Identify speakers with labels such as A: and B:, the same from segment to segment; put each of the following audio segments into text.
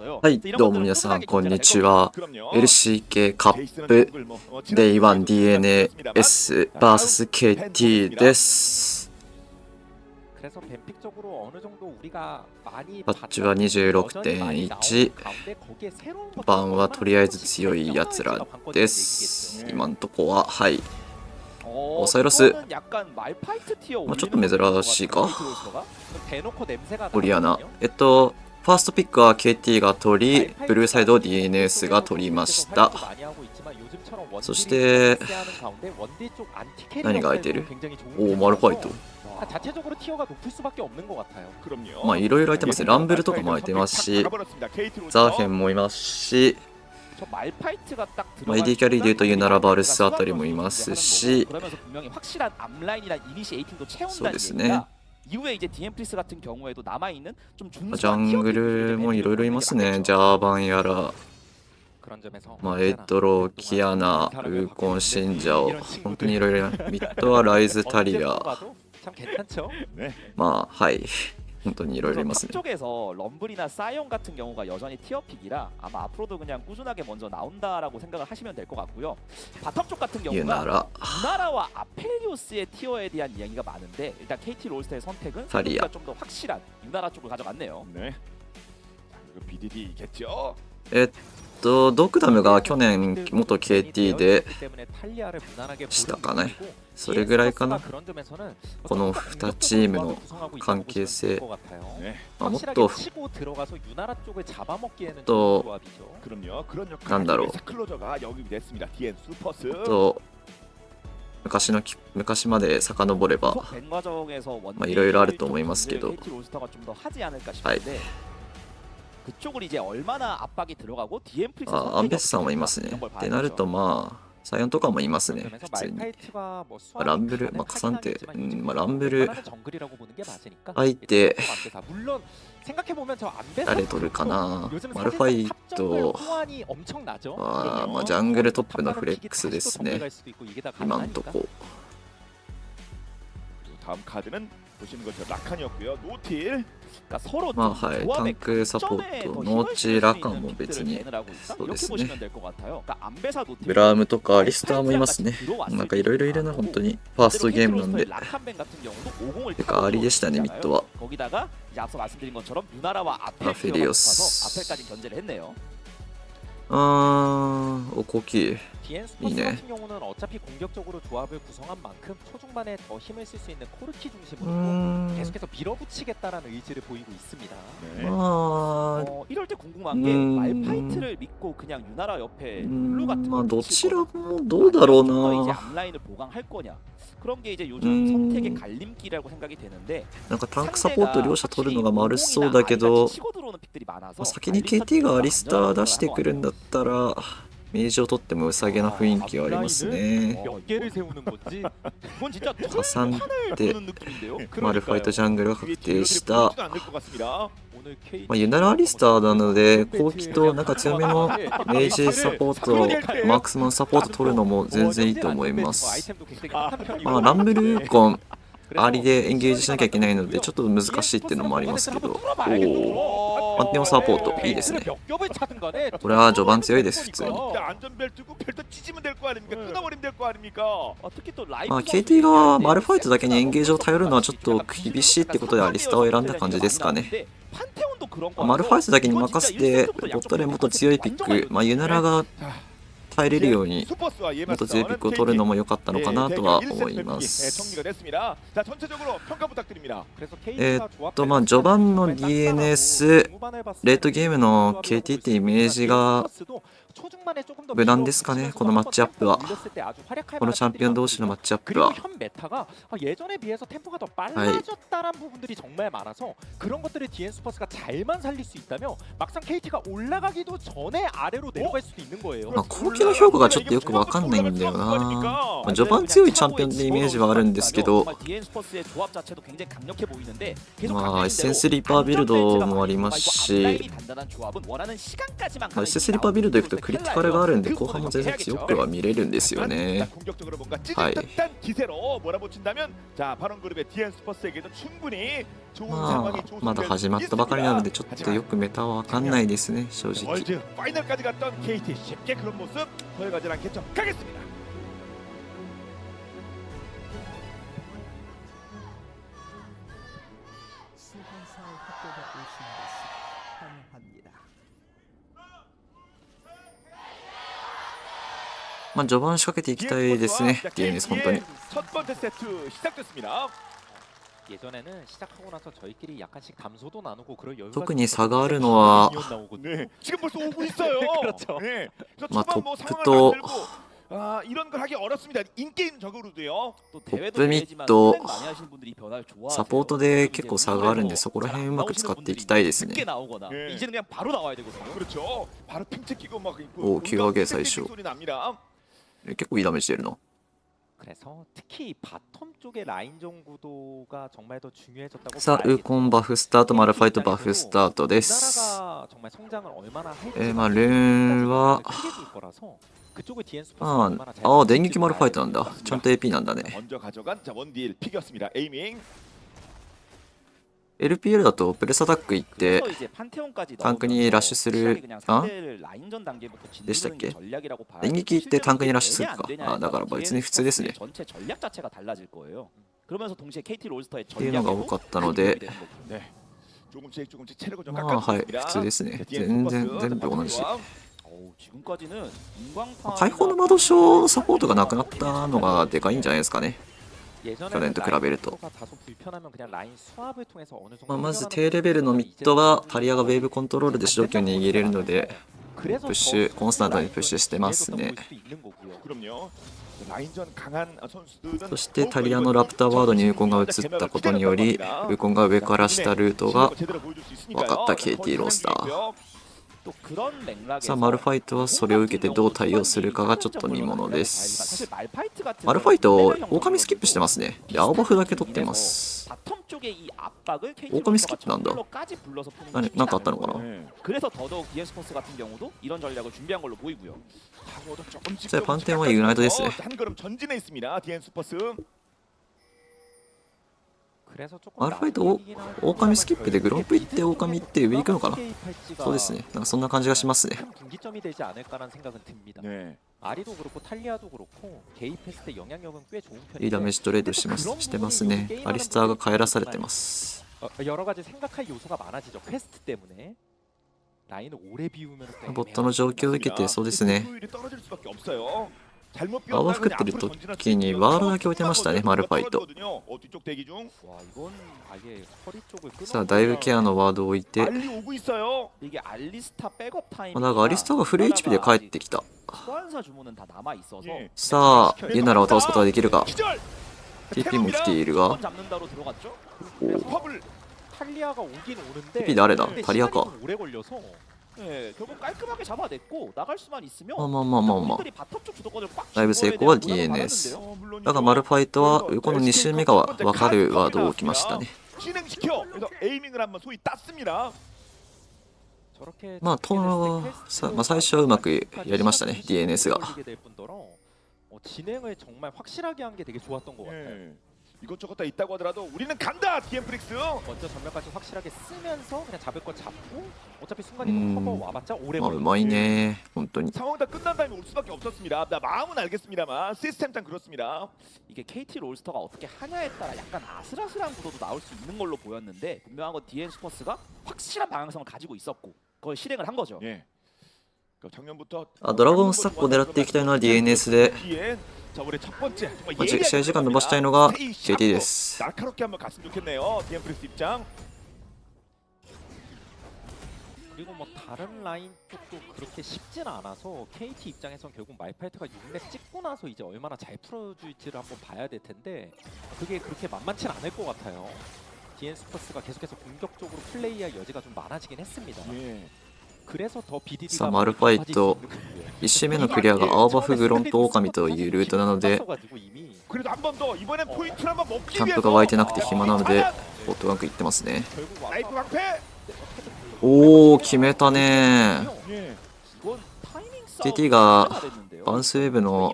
A: はい、どうも皆さん、こんにちは。LCK カップ Day1DNS vs KTです。パッチは 26.1。版はとりあえず強いやつらです。今んとこは、はい。サイラス。ちょっと珍しいか。オリアナ。ファーストピックは KT が取り、ブルーサイドを DNS が取りました。そして、何が空いてる？おお、マルファイト。まあ、いろいろ空いてますね。ランブルとかも空いてますし、ザーヘンもいますし、AD キャリーでいうとユナラバルスあたりもいますし、そうですね。ジャングルもいろいろいますね。ジャーバンやら、まあ、エドロ、キアナ、ウーコン、シンジャオ、本当にいろいろ。ミッドはライズ、タリア。まあ、はい。本当にいろいろいますね。ユナラ、タリア。ドクダムが去年元 KT でしたかね。それぐらいかな。この2チームの関係性。まあ、もっとなんだろう。昔まで遡れば、まあ、いろいろあると思いますけど。はい。アンベスさんはいますね。ってなるとまあ、サイオンとかもいますね、普通に。ランブル、まあ、カサンテ、まあ、ランブル、相手、誰取るかな。マルファイトは、まあ、ジャングルトップのフレックスですね。今んとこ。まあはい、タンクサポート、ノーチラカンも別にそうですね。ブラウムとかリスターもいますね。なんかいろいろいるな、本当に。ファーストゲームなんで。てか、ありでしたね、ミッドは。アフィリオス。오코키 이네.
B: 계속해서 밀어붙이겠다라는 의지를 보이고 있습니다.
A: 이럴
B: 때 궁금한 게 말파이트를 믿고 그냥 유나라 옆에 블루 같은 걸
A: 도치라고 도다로나.
B: 이제 앞라인을 보강할 거냐. 그런 게 이제 요즘 선택의 갈림길이라고 생각이 되는데.
A: なんかタンクサポート両者取るのが丸そうだけど、先に KT がアリスター出してくるんだったら。明治を取ってもうさげな雰囲気はありますね。加算ってマルファイトジャングルが確定した。まあ、ユナラアリスターなので、後期となんか強めの明治サポート、マークスマンサポート取るのも全然いいと思います。まあ、ランブルーコン、アリでエンゲージしなきゃいけないので、ちょっと難しいっていうのもありますけど。マンテオサポート、いいですね。これは序盤強いです、普通に。まあ、KT がマルファイトだけにエンゲージを頼るのはちょっと厳しいってことでアリスタを選んだ感じですかね。マルファイトだけに任せて、ボットでもっと強いピック、まあ、ユナラが耐えれるようにもっと強いピックを取るのも良かったのかなとは思います。まあ序盤の DNS レートゲームの KT ってイメージが無難ですかね、このマッチアップは。このチャンピオン同士のマッチアップは。後期の評価がちょっとよくわかんないんだよな。まあ、序盤強いチャンピオンってイメージはあるんですけど、まあ、エッセンスリーパービルドもありますし、まあ、エッセンスリーパービルド行くとクリティカルがあるんで後半も全然強くは見れるんですよね。
C: 공격적으로 뭔가
A: 하이.
C: 찌릿한 기세로 몰아붙인다면 자 바론그룹의 DN 스포츠에게도 충분히 좋은
A: ま
C: 상황이
A: あまだ始まったばかりなのでちょっとよくメタはわかんないですね正直。
C: 월드 파이널까지 갔던 KT 쉽게 그런 모습 보여가진 않겠죠. 가겠습니다.
D: 수환사의 학교가 오신 것을 환영합니다.
A: まあ序盤仕掛けていきたいですね DNS 本当に。
C: 첫 번째 세트 시작됐습니다.
B: 예전에는 시작하고 나서 저희끼리 약간씩 담소도 나누고 그럴 여유가
A: 特に差があるのは
C: 네, 지금 벌써 오고 있어요.
B: 그렇죠.
C: 네, 그래서
A: 마,
C: 초반 뭐
A: 토프
C: 상황을
A: 또-
C: 만들고 이런 걸 하기 어렵습니다. 인게임적으로도요.
B: 또 대회도
A: トップミッ
B: 대회지만
A: ド
B: 플랜 많이 하시는 분들이 변화를 좋아하세요.
A: サポートで結構差があるんでそこら辺うまく使っていきたいですね。
B: 늦게 나오거나
C: 네.
B: 이제는 그냥 바로 나와야 되거든요.
C: 그렇죠. 바로 핑체 끼고 막
A: 오, 기각에 사이쇼.
C: 소리 납니다.
A: 結構いいダメージ出るの。
B: 그래서 특히 바텀 쪽의 라인전 구도가 정말 더 중요해졌다고
A: さあウーコンバフスタートマルファイトバフスタートです。
B: 우리나라가 정말 성장을 얼마나 할지
A: まあルーンは
B: 크게 줄 거라서 그쪽의 DN 스포츠가
A: ま
B: 얼마나 잘
A: あ電撃
B: 버틸지
A: マルファイトなんだ。
B: 봐야
A: ちゃんと AP なんだね。
C: 먼저 가져간 자 원딜 픽이었습니다. 에이밍.
A: LPL だとプレスアタック行って
B: 그래서 이제 판테온까지
A: タンクにラッシュする
B: 그냥
A: あ
B: 상대를 라인전 단계부터
A: でしたっ
B: 짓누르는
A: け
B: 게 전략이라고 봐야
A: 電撃行ってタンクにラッシュする
B: 되냐
A: か
B: 안 되냐에
A: あだから
B: 따라서
A: 別に普通ですね
B: 전체 전략 자체가 달라질 거예요. 그러면서 동시에 KT 롤스터의
A: っていうのが多かったので
C: 네. 조금씩 체력을 좀
A: まあ
C: 깎아주고
A: はい
C: 있습니다.
A: 普通ですね
C: 자, DN
A: 全然
C: 스포츠.
A: 全部同じ
B: 지금까지는 인광판
A: 解放の魔導書サポートがなくなったのがでかいんじゃないですかね。
B: 예전에는
A: 去年と比べると。
B: 라인 다소 불편하면 그냥 라인 수합을 통해서 어느 정도
A: まあまず
B: 해결하는
A: 低レベルのミッドはタリアがウェーブコントロールで主導権を握れるので
B: 그래서
A: プッシュコンスタントにプッシュしてますね。
B: 보일 수도 있는 거고요.
C: 그럼요. 라인전 강한 선수들은
A: そしてタリアのラプターワードにウーコンが移ったことによりウーコンが上から下ルートが
C: 제대로 보여줄 수 있으니까요.
A: 分かった KT ロースター。
B: 또 그런 맥락에서
A: さあマルファイトはそれを受けてどう対応するかがちょっと見もので
B: 사실
A: す。
B: 말파이트 같은
A: マルファイト狼スキップしてますね。で青バフだけ取ってます。
B: 바텀 쪽에 이 압박을 KT
A: 오카미 스킵 난다.
B: 정글로까지 불러서 푸는 게
A: 何
B: 쉽지
A: なんかあった
B: 않은
A: のか
B: 거예요.
A: な。
C: 네.
B: 그래서 더더욱 디에스포스 같은 경우도 이런 전략을 준비한 걸로 보이고요.
C: 타고도 조금씩
A: 자, 판테온은 이그나이트 됐어요.
C: 한 걸음 전진해 있습니다. DN 슈퍼스.
B: 그래서 조금
A: マルファイト狼スキップでグロープ行って狼行って上行くのかな。
B: 개입할지가
A: そうですね。なんかそんな感じがしますね。
B: 큰 분기점이 되지 않을까라는 생각은 듭니다.
C: 네.
B: 아리도 그렇고 탈리아도 그렇고 개입했을 때 영향력은 꽤 좋은
A: いいダメー
B: 편인데
A: ジトレードしてますね。アリスターが帰らされてます。
B: 여러 가지 생각할 요소가 많아지죠. 퀘스트 때문에 라인을 오래 비우면
A: ボットの状況を受けてそうですね。
C: 효율이 떨어질 수밖에 없어요. 잘못
A: 青バフ食ってる時にワールドだけ置いてましたね、マルファイト。
C: 뒤쪽 대기 중.
B: 와 이건 아예 허리 쪽을 끊어.
A: さあだいぶケアのワードを置いて
C: 빨리 오고 있어요.
B: 이게 알리스타 백업 타임.
A: なんかアリスターがフル HP で帰ってきた。
B: 소환사 주문은 다 남아 있어서.
C: 예.
A: さあイエナラを倒すことができるか。
C: 기절.
A: TP も来ているが
B: 잡는다로 들어갔죠.
A: お
C: 팝을.
B: 탈리아가 오긴 오는데.
A: TP誰だ
B: 근데
A: タリアか。
B: 시간이 좀 오래 걸려서. 네, 결국 깔끔하게 잡아냈고 나갈 수만 있으면.
A: まあまあまあまあまあ。
B: 우리들이 바텀 쪽 주도권을 꽉
A: だいぶ成功は DNS。 だがマルファイトはウコンの2周目が分かるワードを置きましたね。
C: 진행시켜. 그래서 에이밍을 한번 소위 땄습니다.
A: まあ最初はうまくやりましたね DNS が。
B: 진행을 정말 확실하게 한 게 되게 좋았던 것 같아요.
C: 예. 이것저것 다 있다고 하더라도 우리는 간다. DM 프릭스.
B: 먼저 전면까지 확실하게 쓰면서 그냥 잡을 거 잡고 어차피 순간이동 커버 와봤자 오래
A: まあ
B: 걸려.
A: うまいね本当に。
C: 상황 다 끝난 다음에 올 수밖에 없었습니다. 나 마음은 알겠습니다만 시스템상 그렇습니다.
B: 이게 KT 롤스터가 어떻게 하냐에 따라 약간 아슬아슬한 구도도 나올 수 있는 걸로 보였는데 분명한 건 DN 슈퍼스가 확실한 방향성을 가지고 있었고 그걸 실행을 한 거죠.
C: 예. 그러니까 작년부터
A: あドラゴンスタックを狙っていきたいのは DNS で
C: 자 우리 첫 번째 정말
A: まあ試合
C: 예리하게
A: 時間伸ばしたいのが
C: 스테이
A: KT で
C: 샤프.
A: す。
C: 날카롭게 한번 갔으면 좋겠네요. DM 프릭스 입장.
B: 그리고 뭐 다른 라인 쪽도 그렇게 쉽진 않아서 KT 입장에선 결국 말파이트가 6렙 찍고 나서 이제 얼마나 잘 풀어줄지를 한번 봐야 될 텐데 그게 그렇게 만만치 않을 것 같아요. DN 스퍼스가 계속해서 공격적으로 플레이할 여지가 좀 많아지긴 했습니다.
C: 예.
B: 그래서 더 BDD가
A: さあマルファイト1周目のクリアが青バフグロンと狼というルートなので
C: 그래도 한 번 더 이번엔 포인트를 한번 먹기
A: キャン
C: 위해서
A: プが湧いてなくて暇なのでボットガンク行ってますね。
C: 라이프 방패.
A: おお決めたね。
C: 예.
B: 이건 타이밍
A: KT がバウンスウェーブの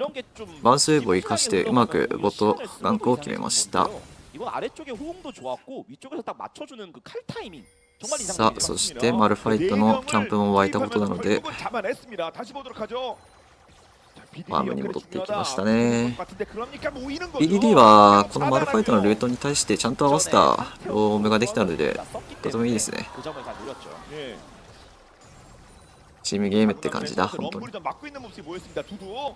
A: バウンスウェーブを生かしてうまくボットガンクを決めました。
E: 이건 아래쪽의 호응도 좋았고 위쪽에서 딱 맞춰주는 그 칼 타이밍 정말
A: さあ、そしてマルファイトのキャンプも湧いたことなので
C: 잡아냈습니다. 다시 보도록 하죠. 자, BDD
A: ファームに戻っていきましたね。
C: 같은데 그러니까 모이는 거죠.
A: BDD はこのマルファイトのルートに対してちゃんと合わせたロームができたのでとてもいいですね。
E: 그 점을 잘 노렸죠.
C: 예.
A: チームゲームって感じだ本当に。
C: 럼블이 막고 있는 모습이 보였습니다. 두두.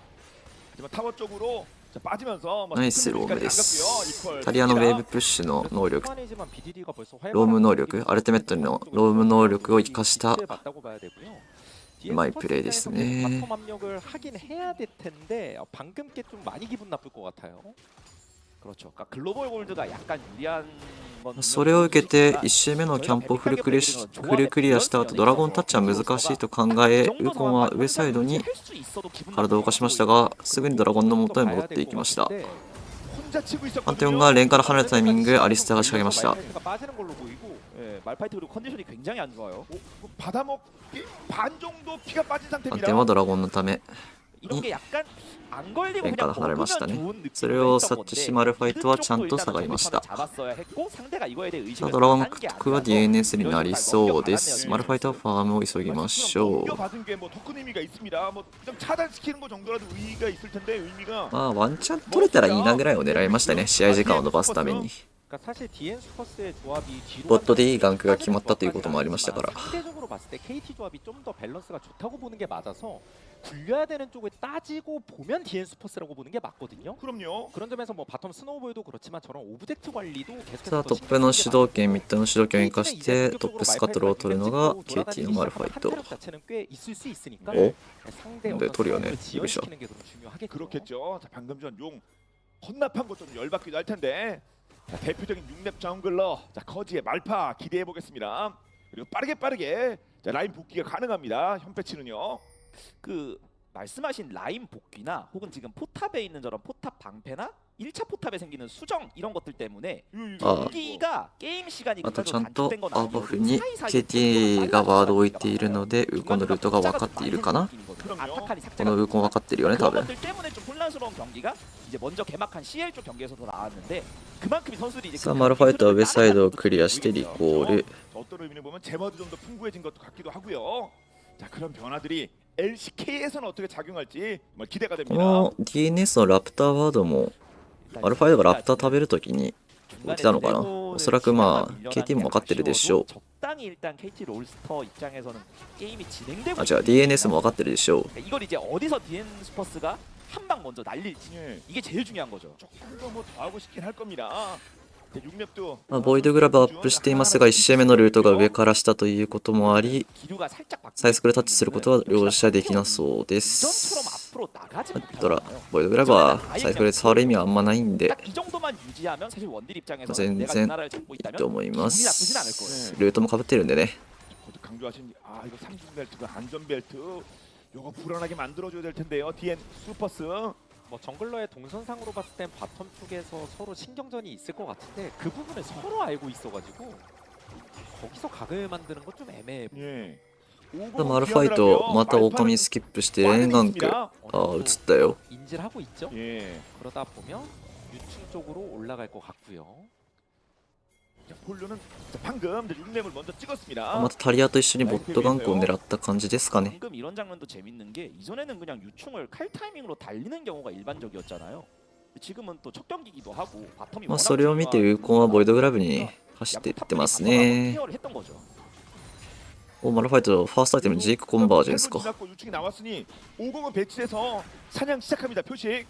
C: 하지만 타워 쪽으로 자, 빠지면서
A: ナイスロームです。
C: 이퀄
A: タリアのウェーブプッシュの能力
B: 초반이지만 BDD가 벌써
A: ローム能力アルティメットのローム能力を生かしたうまいプレーですね。
B: 바텀 압력을 하긴 해야 될 텐데 방금 게 좀 많이 기분 나쁠 것 같아요.
E: 그렇죠. 그러니까 글로벌 골드가 약간 유리한 건
A: それを受けて1周目のキャンプをフルクリアした後ドラゴンタッチは難しいと考えウコンは上サイドに体を動かしましたがすぐにドラゴンの元へ戻っていきました。
C: 혼자 치고
A: パンテオ
C: 있었거든요.
A: ンがレーンから離れたタイミングアリスターが仕掛けました。
B: 빠지는 걸로 보이고
E: 예, 말파이트 그리고 컨디션이 굉장히 안 좋아요.
C: 받아먹기 반 정도 피가 빠진
A: パンテ
C: 상태입니다.
A: オンはドラゴンのため
E: 이런 게 약간 안 걸리고
A: レーンか
E: 그냥
A: ら離れました
E: 먹으면
A: ね。
E: 좋은
A: それ
E: 느낌으로
A: を
E: 했던
A: 察知しマ
E: 건데
A: ルファイトはちゃん
E: 그
A: と
E: 쪽도
A: 下がりました
E: 일단은 잡았어야 했고 상대가 이거에 대해
A: さ
E: 의식을
A: あドラゴン
E: 한 게
A: 獲得は
E: 아니라서
A: DNS になりそうです。マルファイトはファームを急ぎましょう。
C: 넘겨받은 게 뭐 토큰 의미가 있습니다. 뭐 좀 차단시키는 거 정도라도 의의가 있을 텐데 의미가
A: まあワンチャン取れたらいいなぐらいを狙いましたね。試合時間を伸ばすために
B: 그러니까 사실 DN 슈퍼스의 조합이 뒤로
A: ボットでいいガンクが決まったということもありましたから
B: 상대적으로 봤을 때 KT 조합이 좀 더 밸런스가 좋다고 보는 게 맞아서 굴려야 되는 쪽을 따지고 보면 DN 슈퍼스라고 보는 게 맞거든요.
C: 그럼요.
B: 그런 점에서 뭐 바텀 스노우볼도 그렇지만 저런 오브젝트 관리도
A: さ
B: 계속해서
A: あトップの主導権ミッドの主導権を生かしてトップスカトルを取るのが KT のマルファイト。
B: 자체는 꽤 있을 수 있으니까
A: お
B: 상대
A: 근데 토리오네.
B: 어떤 지연시키는 게 그럼 중요하겠죠.
C: 그렇겠죠. 자, 방금 전 용 헌납한 것 좀 열받기도 할 텐데. 자, 대표적인 6렙 정글러. 자, 커지의 말파 기대해 보겠습니다. 그리고 빠르게 자, 라인 복귀가 가능합니다. 현패치는요.
E: 그 말씀하신 라인 복귀나 혹은 지금 포탑에 있는 저런 포탑 방패나 1차 포탑에 생기는 수정 이런 것들 때문에
A: 아.
E: 복귀가 게임 시간이
A: あと
E: 그다지
A: ちゃんと
E: 단축된 건
A: アーバ
E: 아니어도
A: フに
E: 사이사이
A: KT がワードを置いているのでウコンのルートが分かっているかな。
E: 아타칸이
A: こ
E: 삭제가
A: のウコン分かってるよね多
E: 그런
A: 分。
E: 것들 때문에 좀 혼란스러운 경기가 이제 먼저 개막한 CL 쪽 경기에서도 나왔는데 그만큼 선수들이 이제
A: さあマルファイトは上サイドをクリアしてリコール。
C: 어떤 의미를 보면 제머도 좀 더 풍부해진 것도 같기도 하고요. 자, 그런 변화들이 LCK에서는 어떻게 작용할지 정말 기대가
A: こ
C: 됩니다.
A: の DNS のラプターワードもマルファイトがラプター食べるときに置いてたのかな。おそらくまあ KT も分かってるでしょう。
E: 적당히 일단 KT 롤스터 입장에서는 게임이 진행되고
A: あ、違う DNS も分かってるでしょう。
E: 그러니까 이걸 이제 어디서 DN 스퍼스가 한 방 먼저 날릴지
C: 예,
E: 이게 제일 중요한 거죠.
C: 조금 더 뭐 더 하고 싶긴 할 겁니다. 6렙도
A: まあ、ボイドグラブアップしていますが1周目のルートが上から下ということもあり
E: 기류가 살짝 바뀌기
A: サイスクでタッチすることは両者できなそうで
E: 이전처럼
A: す。
E: 앞으로 나가지
A: ドラ
E: 못하잖아요.
A: ボイドグラブはサイスクで触る意味はあんまないんで
E: 딱 이 정도만 유지하면 사실 원딜 입장에서
A: 전-
E: 내가
A: 전-
E: 이 나라를 잡고
A: いい
E: 있다면
A: と思いま
E: 기분이 나쁘진 않을
A: す。
E: 거예요.
A: ルートも被ってるんでね。
C: 거듭 강조하신 아 이거 3중 벨트가 안전 벨트 요거 불안하게 만들어줘야 될 텐데요. DN 슈퍼스
B: 뭐 정글러의 동선상으로 봤을 땐 바텀 쪽에서 서로 신경전이 있을 것 같은데 그 부분을 서로 알고 있어가지고 거기서 각을 만드는 건 좀 애매해.
C: 예.
A: マルファイトまた狼スキップしてレーンガンクああ映ったよ。
B: 인지를 하고 있죠.
C: 예.
B: 그러다 보면 유충 쪽으로 올라갈 것 같고요.
C: 자, 폴로는 자, 방금 6렙을 먼저 찍었습니다.
A: またタリアと一緒にボットガンクを狙った感じですかね。
E: 방금 이런 장면도 재밌는 게 이전에는 그냥 유충을 칼 타이밍으로 달리는 경우가 일반적이었잖아요. 지금은 또 첫 경기기도 하고 바텀이
A: まあそれを見てウーコンはボイドグラブに走っていってますね。
E: 케어를 했던 거죠.
A: おマルファイトファーストアイテムジークコンバージョンですか。
C: 지났고 유충이 나왔으니 50은 배치해서 사냥 시작합니다. 표식.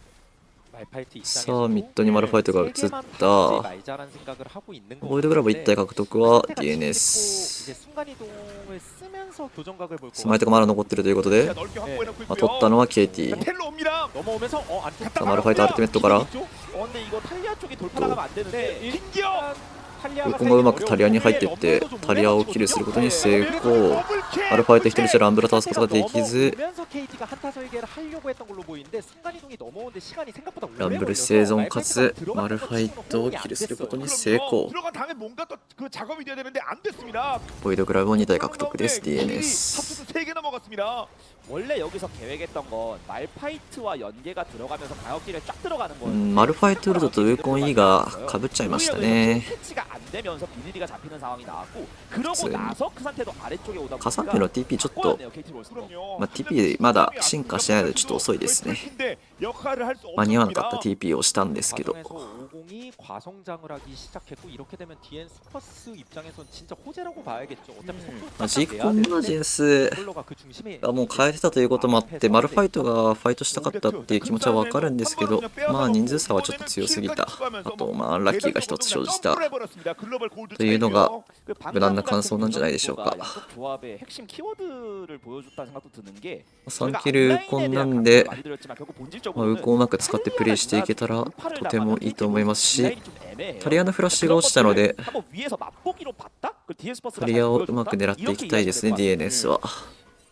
B: 말파이트
A: さあミッドにマルファイトが移った。
B: 말자라는 생각을 하고 있는 거.
A: ボイドグラブ1体獲得は
B: 이제
A: DNS。
B: 순간 이동을 쓰면서 교정각을 볼
A: スマイトがまだ残ってるということで
C: 자, 넓게 확보해놓고
A: まあ
C: 있고요.
A: 取ったのは
C: 자,
A: KT。
C: 텔로 옵니다.
B: 넘어오면서 안
A: さあマルファイトアルティメットから
E: 근데 이거 탈리아 쪽이 돌파 나가면 안 되는데
C: 김기어.
A: ウーコンがうまくタリアに入っていってタリアをキルすることに成功。アルファイト一人じゃランブラ倒すことができず
B: 넘어오면서 KT가 한타 설계를 하려고 했던 걸로 보이는데 순간 이동이 넘어오는데 시간이 생각보다 오래
A: ランブル
B: 걸려서
A: 生存かつ
B: 말파이트가
A: マルファイトをキルすることに成
C: 그럼요.
A: 功。
C: 들어간 다음에 뭔가 또 그 작업이 돼야 되는데 안 됐습니다.
A: ボイドグラブを2体獲得です。
C: 합수도
A: DNS。
C: 3개 넘어갔습니다. 나왔습니다.
E: 원래 여기서 계획했던 건 말파이트와 연계가 들어가면서 방역기를 쫙 들어가는 거예요.
A: マルファイトウルドとウェコン E がかぶっちゃいましたね。
E: 캐치가 안 되면서 비닐이가 잡히는 상황이 나왔고 그러고
A: 네.
E: 나서 그 상태도 아래쪽에 오다
A: カサンピの TP ちょっと
E: KT 롤스터.
C: 그럼요.
A: まあ TP まだ進化してないのでちょっと遅いですね。
C: 역할을 할수
A: 間に合わなかった TP をしたんですけど
B: 과정에서 50이 과성장을 하기 시작했고 이렇게 되면 DN 슈퍼스 입장에선 진짜 호재라고 봐야겠죠. 어차피 속도
A: まあ、ジーコンのジェンス
B: 폴로가 그 중심에
A: がもう変えてたということもあってマルファイトがファイトしたかったっていう気持ちはわかるんですけど、まあ人数差はちょっと強すぎた。あとまあアンラッキーが一つ生じたというのが無難な感想なんじゃないでしょうか。
E: 조합의 핵심 키워드를 보여줬다는 생각도 드는 게
A: 3キルコンなんで、
E: 많이 들었지만 결국
A: まあ、ウ
E: 본질적으로는
A: コンをうまく使ってプレイしていけたらとてもいいと思いますし、タリアのフラッシュが落ちたので、
E: 한번 위에서 맛보기로 봤다? 그 DS
A: タリアをうまく狙っていきたいですね、DNS は。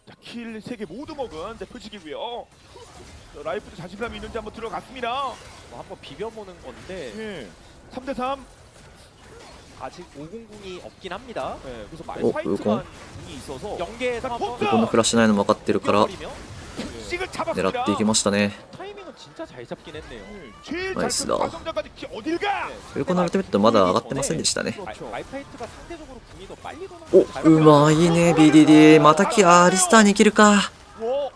C: 자, 킬 3개 모두 먹은 표식이고요. 라이프도 자신감이 있는지 한번 들어갔습니다.
B: 뭐 한번 비벼보는 건데
C: 예. 3대3.
B: 아직 500이 없긴 합니다.
E: 네, 그래서
A: 이거?
E: 말파이트만 궁이 있어서
B: 연계에서
C: 자,
B: 한번
C: ポン
A: このフラッシュないの分かってるから
B: 버리면
C: 식을
A: 狙
C: 잡았습니다.
A: っていきましたね。
B: 타이밍은 진짜 잘 잡긴 했네요.
C: 제일
A: 나이스다.
C: 과성장까지 어딜 가?
A: ウェコンのアルティメットまだ上がってませんでしたね。
B: 말파이트가 상대적으로 궁이 더 빨리 도는
A: お、うまいね BDD。 またアリスターに生きるか。
C: 오,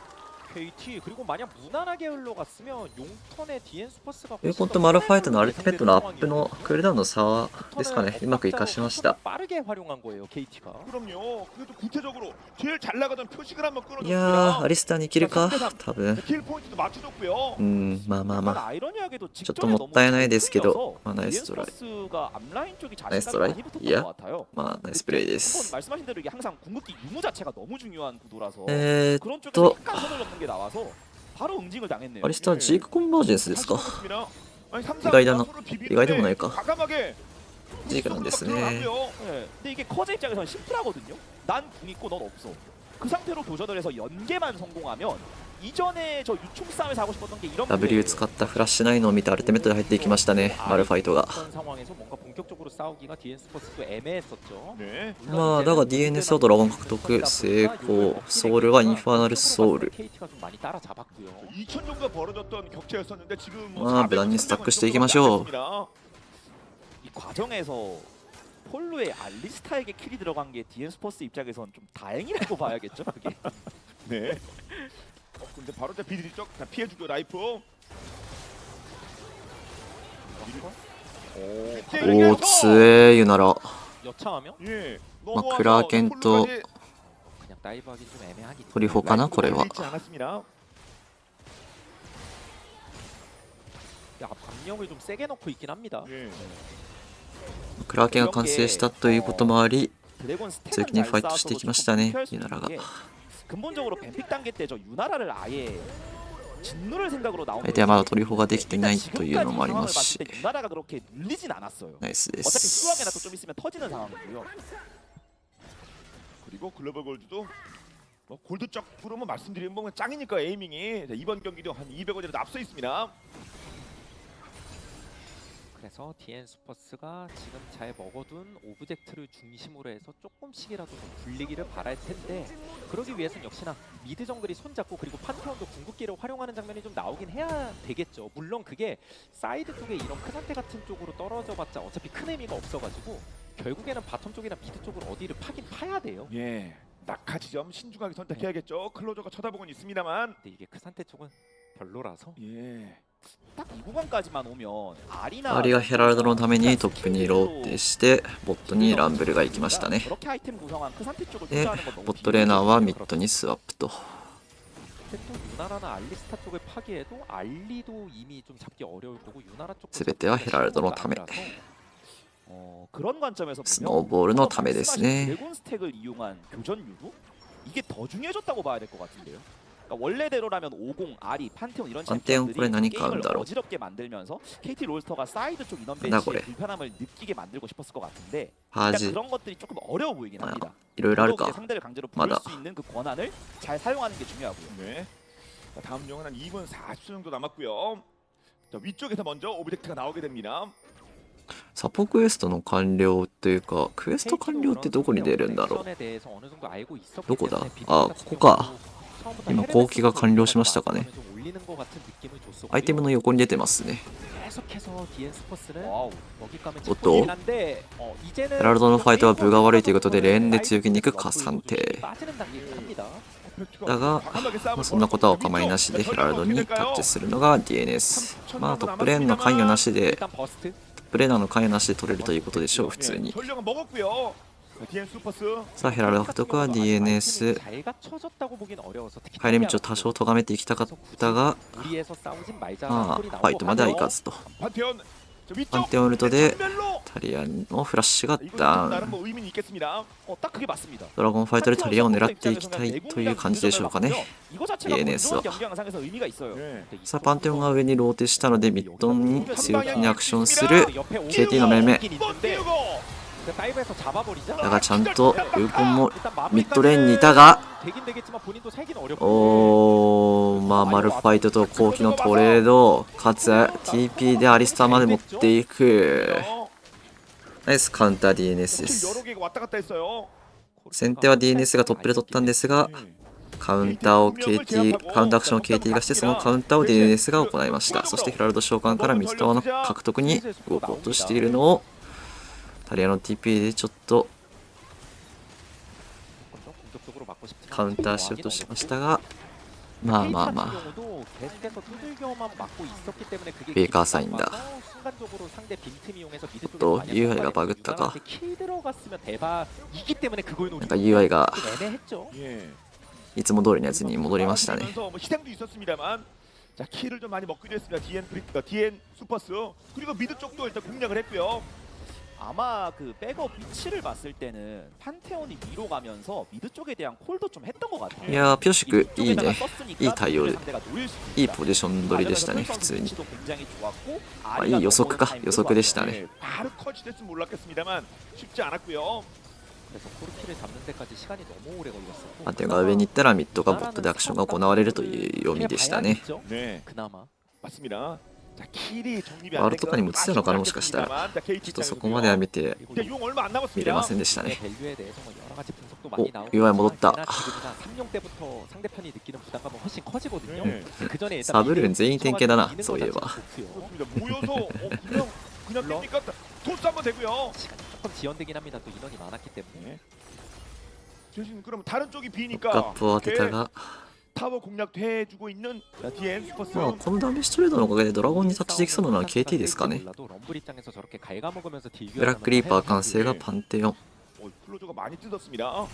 B: KT 그리고 만약 무난하게 흘러갔으면 용턴의 DN 슈퍼스가
A: ウェコンとマルファイトのアルティメットのアップのクールダウンの差ですかね。うまく活かしました。
B: 빠르게 활용한 거예요 KT가.
C: 그럼요. 그래도 구체적으로 제일 잘 나가던 표식을 한번
A: いやー、
C: 끊어줬습니다.
A: アリスターに生きるか多分。
C: 킬 포인트도 맞춰줬고요.
A: まあまあまあ。
E: 아이러니하게도
A: ちょっともったいないですけど、まあナイストライ。
E: 가 앞라인 쪽이
A: 나이스
E: 자신감이
A: 트라이?
E: 많이 붙었던
A: 이야.
E: 것 같아요.
A: まあナイスプレイで
E: 한번
A: す。
E: 말씀하신 대로 이게 항상 궁극기 유무 자체가 너무 중요한 구도라서
A: えー
E: 그런
A: っ
E: 쪽에서
A: と、
E: 약간 선을 넘는 게 나와서 바로 응징을 당했네요.
A: アリスタージークコンバージェンスですか。
C: 意
A: 外だな。意外でもないか。
C: 과감하게
A: ジークなんですね。
C: 들어가고요.
E: 네. 근데 이게 커즈 입장에서는 심플하거든요. 난 궁 있고 넌 없어. 그 상태로 도전을 해서 연계만 성공하면 이전에 저 유충 싸움에서 하고 싶었던 게 이런
A: W 使ったフラッシュないのを見てアルティメットで入っていきましたね、マルファイトが。
B: 그런 상황에서 뭔가 본격적으로 싸우기가 DN 슈퍼스도 애매했었죠.
C: 네.
A: まあだが DNS をドラゴン獲得成功。ソウルはインファーナルソウル。
B: KT가 좀 많이 따라잡았고요.
C: 2000 정도 벌어졌던 격차였었는데 지금
A: 아, 무난히 스타크 시대 이기마쇼.
E: 이 과정에서 폴로의 알리스타에게 킬이 들어간 게 DN 스포츠 입장에선 좀 다행이라고 봐야겠죠. 그게.
C: 네. 근데 바로 자 비디 쪽 피해주고 라이프.
A: 오, 強えユナラ。
B: 여차하면
C: 예.
A: 막 크라켄도
B: 그냥 다이브하기 좀 애매하기 때문에
A: 取り砲かなこれは。
B: 압력을 좀 세게 넣고 있긴 합니다.
C: 예.
A: クラーケンが完成したということもあり、
E: 드래곤 스택은
A: 強気に
E: 잘
A: ファイトしていきましたね
E: 쌓아서도 좀
A: ユナラ
E: 피할
A: が。
E: 수 있는 게 근본적으로 뱀픽 단계 때 저 유나라를 아예 진노를 생각으로 나온
A: 相手はまだ取り砲ができてないというのもありますし、
E: 유나라가 그렇게 눌리진 않았어요.
A: ナイスで
E: 어차피 수학에나 또
A: す。
E: 좀 있으면 터지는 상황이고요.
C: 그리고 글로벌 골드도 뭐 골드 쪽으로 뭐 말씀드리면 뭐 짱이니까 에이밍이 자, 이번 경기도 한 200원이라도 앞서 있습니다.
B: 그래서 DN 슈퍼스가 지금 잘 먹어둔 오브젝트를 중심으로 해서 조금씩이라도 좀 굴리기를 바랄 텐데 그러기 위해서는 역시나 미드 정글이 손잡고 그리고 판테온도 궁극기를 활용하는 장면이 좀 나오긴 해야 되겠죠. 물론 그게 사이드 쪽에 이런 큰 상태 같은 쪽으로 떨어져봤자 어차피 큰 의미가 없어가지고 결국에는 바텀 쪽이나 미드 쪽으로 어디를 파긴 파야 돼요.
C: 예. 낙하 지점 신중하게 선택해야겠죠. 클로저가 쳐다보고는 있습니다만.
B: 근데 이게 큰 상태 쪽은 별로라서
C: 예.
E: 딱 이 구간까지만 오면 아리나
A: アリがヘラルドのためにトップにローテしてボットにランブルが行きましたね。
E: 그렇게 아이템 구성한 큰 상태 쪽을
A: で
E: 투자하는 건 너무
A: ボットレーナーはミッドにスワップと。
B: 근데 또 유나라나 알리스타 쪽을 파기해도 알리도 이미 좀 잡기 어려울 거고 유나라 쪽
A: 全てはヘラルドのため。
E: 그런 관점에서 보면
A: スノーボールのためですね。
E: 드래곤 스택을 이용한 교전 유도 이게 더 중요해졌다고 봐야 될 것 같은데요. 그러니까 원래대로라면 50, 아리, 판테온 이런
A: 판테온これ何
E: 챔피언들이
A: 買うんだろう
E: 게임을 어지럽게 만들면서 KT 롤스터가 사이드 쪽 인원
A: なんだこ
E: 배치에
A: れ
E: 불편함을 느끼게 만들고 싶었을 것 같은데
A: パー
E: 일단
A: ジ
E: 그런 것들이 조금 어려워 보이긴
A: 아,
E: 합니다.
A: いろいろある
E: 더더욱
A: か
E: 이제 。 상대를 강제로 부를
A: 맞아.
E: 수 있는 그 권한을 잘 사용하는 게 중요하고요.
C: 네. 자, 다음 영은 한 2분 40초 정도 남았고요. 자, 위쪽에서 먼저 오브젝트가 나오게 됩니다.
A: サポクエストの完了というか、クエスト完了ってどこに出るんだろう。
B: 액션에 대해서 어느 정도 알고 있었기
A: どこだ
B: 때문에
A: あ、
B: 비비탄
A: ここか。
B: 같은 경우도
A: 今後期が完了しましたかね。
B: 올리는 것 같은 느낌을 줬었고요.
A: アイテムの横に出てますね。
B: 계속해서 DN 스포츠는
E: 와우.
B: 먹잇감을
A: 또?
B: 찾고 있긴 한데 이제는
A: ヘラルドのファイトは分が悪いということでレーンで強気に行くカサンテ。
B: 빠지는 단계를 합니다.
A: だが、まあそんなことはお構いなしでヘラルドにタッチするのが DNS。まあトップレーンの関与なしで、
B: 일단 버스트.
A: トップレーナーの関与なしで取れるということでしょう、普通に。
C: 전령은 먹었고요. DN 슈퍼스
A: さあヘラルド獲得は DNS。
B: 잘 갖춰졌다고 보긴 어려워서 특히
A: 帰り道を多少咎めていきたかったが、
B: 무리해서 싸우진 말자.
A: まあファイトまではいかずと。
C: 판테온 저 위쪽
A: パンテオンウルトで
C: 전멸로
A: タリアンのフラッシュが
C: 이거
A: ダウ
C: 나름
A: ン。
C: 뭐 의미는 있겠습니다.
E: 딱 그게 맞습니다.
A: ドラゴンファイトでタリアンを狙っていきたいという感じでしょうかね。
E: 이거 자체가
A: DNS は
E: 경기 양상에서 의미가 있어요.
C: 네.
A: さあパンテオンが上にローテしたのでミッドに強気にアクションする KT の命名。
C: 못 띄우고
B: 다이브에서 잡아버리자.
A: だがちゃんとウーコンもミッドレーンにいたが、
B: 되긴 되겠지만 본인도 살긴 어렵고.
A: おー、まあマルファイトと後期のトレード、かつ TP でアリスターまで持っていく。ナイスカウンター DNS で
C: 지금 여러
A: す。
C: 개가 왔다 갔다 했어요.
A: 先手は DNS がトップで取ったんですが、カウンターを KT、カウンターアクションを KT がして、そのカウンターを DNS が行いました。そしてヘラルド召喚からミスタワの獲得に動こうとしているのを、タリアの TP でちょっと
B: 공격적으로 막고 싶지만
A: カウンターしようとしましたが、まあまあまあ、
B: 경우도 계속해서 두들겨만 막고 있었기 때문에 그게
A: 베이커 사인다.
B: 순간적으로 상대 빈틈 이용해서 미드 쪽으로
A: 또
B: 많이
A: UI 가
B: 선발했고
A: 바그다가.
B: 유나한테 킬 들어갔으면 대박이기 때문에 그걸
A: なん
B: 노리고
A: か UI が
B: 좀 애매했죠.
C: 예.
A: いつも通りのやつに戻りましたね。
C: 뭐 희생도 있었습니다만 자 키를 좀 많이 먹기도 했습니다. DN 슈퍼스 그리고 미드 쪽도 일단 공략을 했고요.
E: 아마 그 백업 위치를 봤을 때는 판테온이 위로 가면서 미드 쪽에 대한 콜도 좀 했던 것 같아요.
A: いやー、ピョシクいい
E: 이쪽에다가
A: ね。
E: 썼으니까
A: いい対応で
E: 상대가 노릴 수
A: いい
E: 있다.
A: ポジション取りでしたね、
E: 관련해서
A: 普通に。
E: 위치도 굉장히 좋았고
A: まあいい予測か、予測でしたね。
C: 네, 바로 컷이 됐으면 몰랐겠습니다만 쉽지 않았고요.
B: 그래서 코르키를 잡는 데까지 시간이 너무 오래 걸렸었고
A: パンテオンが上に行ったらミッドがボットでアクションが行われるという読みでしたね。
B: 해봐야겠죠?
C: 네,
B: 그나마
C: 맞습니다. 자 킬이 정립이
A: 바로 또にもつやのかな、もしかしたら。
C: 자, KT
A: ちょっとそこまでは見て
C: 근데 용 얼마 안
A: 見れ
C: 남았습니다.
A: ませんでした
B: 네,
A: ね。
B: 밸류에 대해서 뭐 여러 가지 분석도 많이 나오고
A: UI戻った。
B: 지금이나 3용 때부터 상대편이 느끼는 부담감은 훨씬 커지거든요.
C: 네.
B: 그 전에 일단
A: 사브르는
B: 미드
A: 全員典型だな、
B: 미는
A: そういえ
B: 것
A: ば。
B: 자체가 좋고요.
C: 그렇습니다. 모여서 그냥 됩니까? 토스 한번 되고요.
B: 시간이 조금 지연되긴 합니다. 또 인원이 많았기 때문에.
C: 네. 대신 그럼 다른 쪽이
A: ロッ
C: 비니까
A: クアップを当てたが、
C: 타워 공략도 해주고 있는 자, DN 슈퍼스.
A: まあこのダメージトレードのおかげでドラゴンにタッチできそうなのは KT ですかね。
B: 럼블 입장에서 저렇게 갉아먹으면서 딜
A: ブラックリーパー完成がパンテオン。
C: 클로저가 많이 뜯었습니다.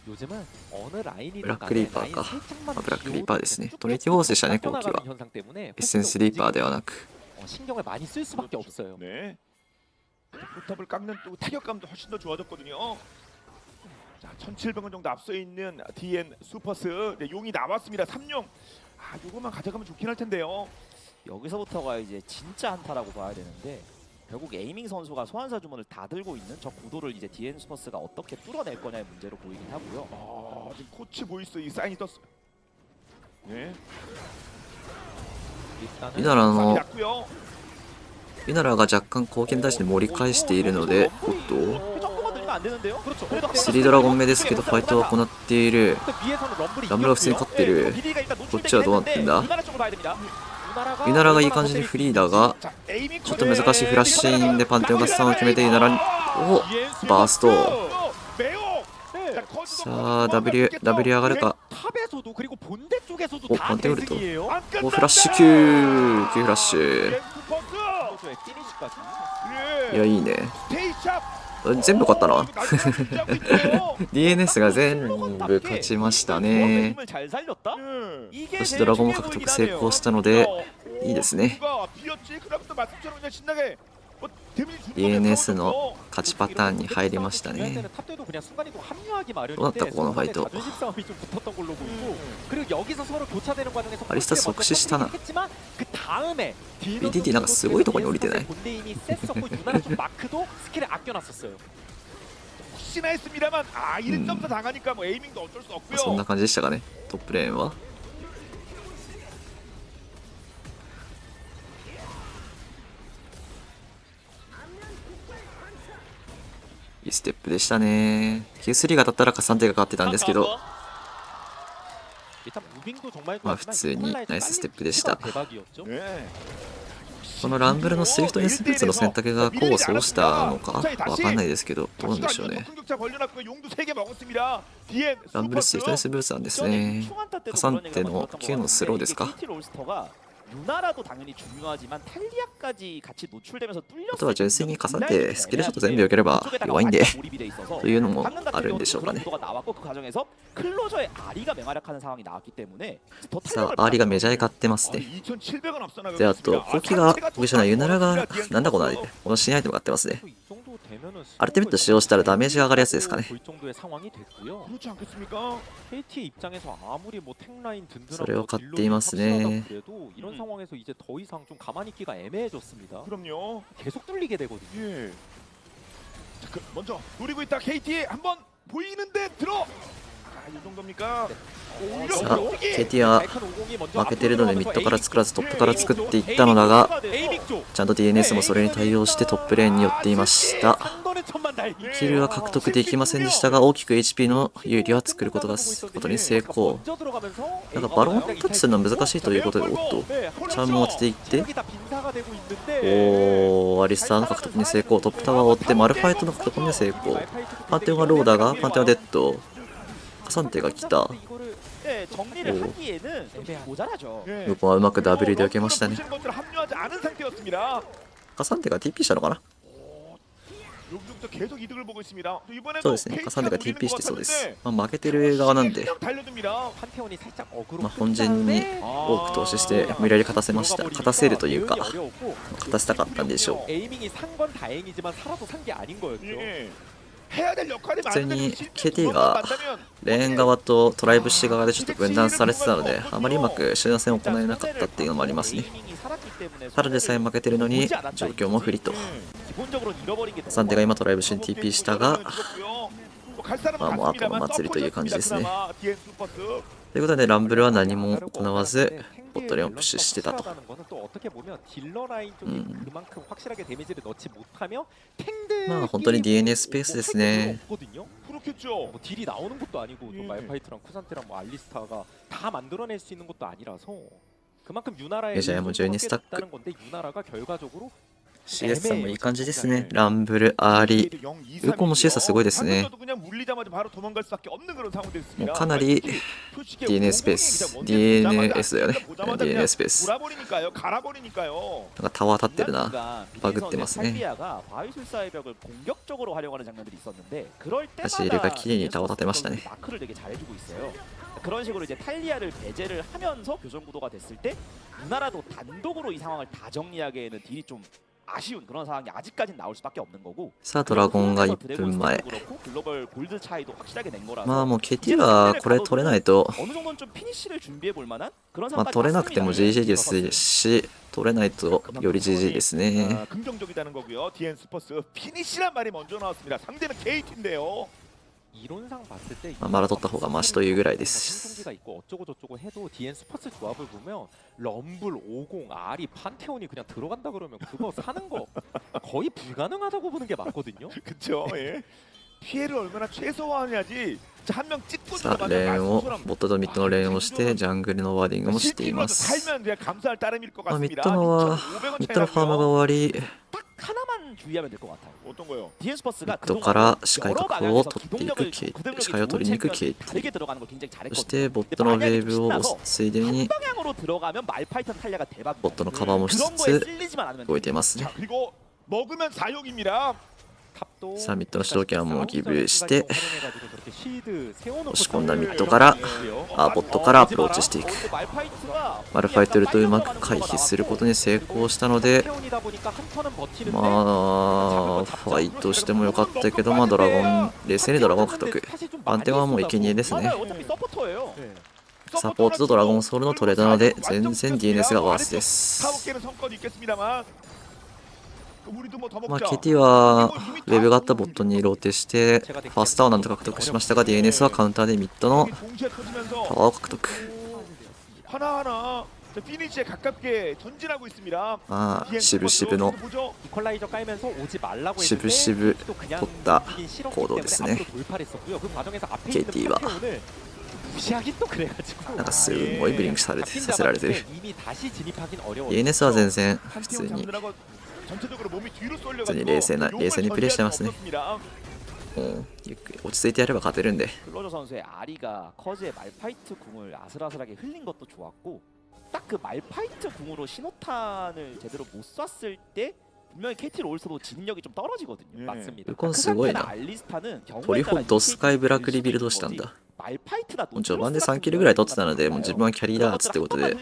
B: 요즘은 어느 라인이든
A: 블랙 크리퍼
B: 라인
A: 아까.
B: 살짝만
A: ブラックリーパーですね。
B: 쭉
A: トリニティフォースでしたね、後期は。
B: 바뀌어나가는 현상 때문에
A: エッセンスリーパーではなく。
B: 신경을 많이 쓸 수밖에 없어요.
C: 네. 포탑을 깎는 또 타격감도 훨씬 더 좋아졌거든요. 자, 1,700원 정도 앞서 있는 DN 슈퍼스. 네, 용이 나왔습니다. 3용. 아, 요거만 가져가면 좋긴 할 텐데요.
E: 여기서부터가 이제 진짜 한타라고 봐야 되는데 결국 에이밍 선수가 소환사 주문을 다 들고 있는 저 구도를 이제 DN 슈퍼스가 어떻게 뚫어낼 거냐의 문제로 보이긴 하고요.
C: 아, 지금 코치 보이스 이 사인이 떴어요. 네.
A: イナラ
C: 사인이
A: の
C: 났고요.
A: イナラが若干貢献大使に盛り返しているので、おっと、
E: 조금만 들리면 안 되는데요? 그렇죠. 그래도
A: 3ドラゴン目ですけどファイトを行っている。
B: 위에서는 럼블이
A: ラムロが普通に勝ってる。
E: 비리가 일단
A: こっちはどうなってんだ。
E: 우나라 쪽으로 봐야 됩니다.
A: イナラがいい感じにフリーだが、
C: 자, 에이밍
A: ちょっと難しいフラッシュインでパンテオンがスタンを決めてイナラに、お、バースト。
C: 매우. 자,
A: さあ W 上がるか。
B: 탑에서도 그리고 본대 쪽에서도
A: 어,
B: 다
A: 반대 우리 또.
B: 대승이에요.
A: お、フラッシュ級、級フラッシュ。
B: 선수의 피니시까지.
A: いや、いいね。
C: 스테이샵.
A: 全部勝ったな。
C: 네.
A: DNS が全部勝ちましたね。
E: 힘을 잘 살렸다.
A: そしてドラゴンも獲得成功したので、いいですね。 DNS の勝ちパターンに入りましたね。
B: 탑대도 그냥 순간이동 합류하기 마련인데
A: どうなったこのファイト。
B: 자존심 싸움이 좀 붙었던 걸로 보이고 그리고 여기서 서로 교차되는 과정에서
A: 아리스타 속시시타나.
B: 했지만 그 다음에
A: BDD なんかすごいとこに降りてない。
B: 본대임이 셌었고 유나라 쪽 마크도 스킬을 아껴놨었어요.
C: 혹시나 했습니다만 아 1점차 당하니까 뭐 에이밍도 어쩔 수
A: そん
C: 없고요.
A: な感じでしたかね、トップレーンは。いいステップでしたね。Q3 が当たったらカサンテが勝ってたんですけど、
B: 일단 무빙도 정말
A: まあ普通にナイスステップでした。
B: 대박이었죠.
C: ね
A: このランブルのスイフト S ブーツの選択が功を奏したのかわかんないですけど、どうなんでしょうね。 ランブルスイフト S ブーツなんですね。挟んでの Q のスローですか。
E: 루나라도 당연히 중요하지만 탈리아까지 같이 노출되면서
A: あとは純粋に重ねてスキルショット全部良ければ弱いんでというのもあるんでしょうかね。
E: 클로저의 아리가 맹활약하는 상황이 나왔기 때문에
A: さあ、アーリがメジャーで勝ってますね。で、あと、コキが、僕じゃない、ユナラが、なんだこのこの新アイテム買ってますね。
B: 이 정도 되면은
A: アルティメット使用したらダメージが上がるやつですかね。
B: 볼 정도의 상황이 됐고요.
C: 그렇지 않겠습니까?
B: KT 입장에서 아무리 뭐 탱라인 든든하고
A: それを買っていますね。
B: 그래도 이런 상황에서 이제 더 이상 좀 가만히 있기가 애매해졌습니다.
C: 그럼요.
B: 계속 뚫리게 되거든요.
C: 예. 자, 먼저 노리고 있다 KT 한번 보이는데 들어. 이 정도입니까?
A: さあ、KT は負けてるのでミッドから作らずトップから作っていったのだが、ちゃんと DNS もそれに対応してトップレーンに寄っていました。キルは獲得できませんでしたが、大きく HP の有利は作ることに成功。なんかバロンタッチするのは難しいということで、おっと、チャームを落ちていって、おー、アリスターの獲得に成功。トップタワーを追ってマルファイトの獲得に成功。パンテオンがローダーが、パンテオンはデッド。カサンテが来た。
E: 정리를 하기에는 모자라죠.
A: 向こうはうまく W で受けましたね。
C: 합류하지 않은 상태였습니다.
A: カサンテが TP したのかな。
C: 여기서부터 계속 이득을 보고 있습니다. 또 이번에도
A: そうですね。カサンテが TP してそうです。まあ、負けてる側なんで、
C: 달려듭니다.
B: 판테온이 살짝 어그로
A: まあ、本陣に多く投資して無理やり勝たせました。勝たせるというか、勝たせたかったんでしょう。
B: 에이밍이 산 건 다행이지만 살아도 산 게 아닌 거였죠.
C: 예. 해야 될 역할이
A: 普通に
C: 많은데
A: KT がレーン側とトライブシ側でちょっと分断されてたので、あまりうまく集団戦を行えなかったっていうのもありますね。ただでさえ負けてるのに状況も不利と。サンテが今トライブシに TP したが、まあもう後の祭りという感じですね。ということでランブルは何も行わずボットレーンをプッシュしてたと。 まあ本当に DNA スペースですね。
C: 그렇겠죠.
B: 뭐 딜이 나오는 것도 아니고 또 말파이트랑 쿠산테랑 뭐 알리스타가 다 만들어낼 수 있는 것도 아니라서 그만큼 유나라의
A: 예전에 뭐12 스타크.
B: 있다는 건데 유나라가 결과적으로
A: CS さんもいい感じですね。ランブル、アーリー、ウコンの CS はすごいですね。 もうかなり DNA スペース、DNS だよね。DNA スペース。なんかタワー立ってるな。バグってますね。 足入れが綺麗にタワー立てましたね。
E: 그런 식으로 이제 탈리아를 배제를 하면서 교전 구도가 됐을 때 누나라도 단독으로 이 상황을 다 정리하기에는 딜이 좀 아쉬운 그런 상황이 아직까지는 나올 수밖에 없는 거고.
A: さあドラゴンが1分前。
E: 글로벌 골드 차이도 확실하게 낸 거라서
A: まあもう KT はこれ取れないと、
E: 어느 정도는 좀 피니시를 준비해 볼 만한 그런
A: まあ
E: 상황까지
A: 取れなくても GG ですし、取れないとより GG ですね。
C: 긍정적이다는 거고요. DN 스퍼스 피니시란 말이 먼저 나왔습니다. 상대는 KT인데요.
B: 이론상 봤을 때
A: まあまだ取った方がマシというぐらいです。
B: 신성기가 있고 어쩌고 저쩌고 해도 DN 스퍼츠 조합을 보면 럼블, 50, 아리, 판테온이 그냥 들어간다 그러면 그거 사는 거 거의 불가능하다고 보는 게 맞거든요.
C: 그렇죠. 예. 피해를 얼마나 최소화하냐지. 한 명 찍고
A: さあレーンをボットとミッドのレーンをしてジャングルのワーディングもしています。
C: 살면 그냥 감사할 따름일 것
A: まあミッ
C: 같습니다.
A: ドのはミッドのファームが終わり、
E: 딱 하나만 주의하면 될 것 같아요.
C: 어떤 거요?
E: DN 스퍼스가
A: ミッドから視界確保を取っていく KT、 視界を取りに行く KT、
E: 다르게 들어가는 걸 굉장히
A: そ
E: 잘했거든요.
A: してボットのウェーブを押すついでに
E: 방향으로 들어가면 말파이터 탈리아가 대박.
A: ボットのカバーもし
E: 그런
A: つ
E: 거에
A: つ
E: 쓸리지만 않으면
A: 動いてますね。
C: 자, 그리고 먹으면 사욕입니다.
A: さあミッドの主導権はもうギブして押
B: 押
A: し込んだミッドからボットからアプローチしていく。マルファイトルとうまく回避することに成功したので、まあファイトしてもよかったけど、まあドラゴン冷静にドラゴン獲得。判定はもう生贄ですね。
E: 어차피 서포터예요.
A: サポートとドラゴンソウルのトレードなので全然 DNS がワースです。
C: 사옥계는 성과도 있겠습니다만. 우리도 뭐 더
A: まあ
C: 먹자.
A: KT はウェーブがあったボットにローテしてファーストタワーをなんとか獲得しましたが、 DNS はカウンターでミッドの
C: 동시에
A: タ
C: 터지면서
A: ワーを獲得。
C: 하나하나 피니시에 가깝게 전진하고 있습니다.
A: まあ渋々の
C: 보죠.
B: 이퀄라이저 깔면서 오지 말라고
A: 渋
B: 했는데
A: 々
B: 또 그냥
A: 取った
B: 이긴 싫었기
A: 行動ですね。
B: 때문에 앞으로 돌파했었고요. 그 과정에서 앞에
A: KT
B: 있는
A: 와
B: 판테온을 무시하긴 또 그래가지고
A: なんかすごいブリンクされて
B: 잡힌
A: させられてる
B: 잡았는데 이미 다시 진입하긴 어려워.
A: ENS は全然普
C: 판테온
A: 通に
C: 잡느라고 전체적으로 몸이 뒤로 쏠려가지고
A: 普通に冷静な
C: 용을
A: 冷静にプレイしてますね
C: 전개할 수 없었습니다.
A: もうゆっくり落ち着いてやれば勝てるんで
E: 클로저 선수의 아리가 커즈의 말파이트 궁을 아슬아슬하게 흘린 것도 좋았고 딱 그 말파이트 궁으로 신호탄을 제대로 못 쐈을 때 분명히 KT 롤스도 진입력이 좀 떨어지거든요.
C: 예.
B: 맞습니다.
A: これすごいな
E: 알리스타는
A: トリフォドスカイブラックリビルドしたんだ
E: 말파이트나
A: もう序盤で3キルぐらい取ってたのでもう自分はキャリーだっつってことで ト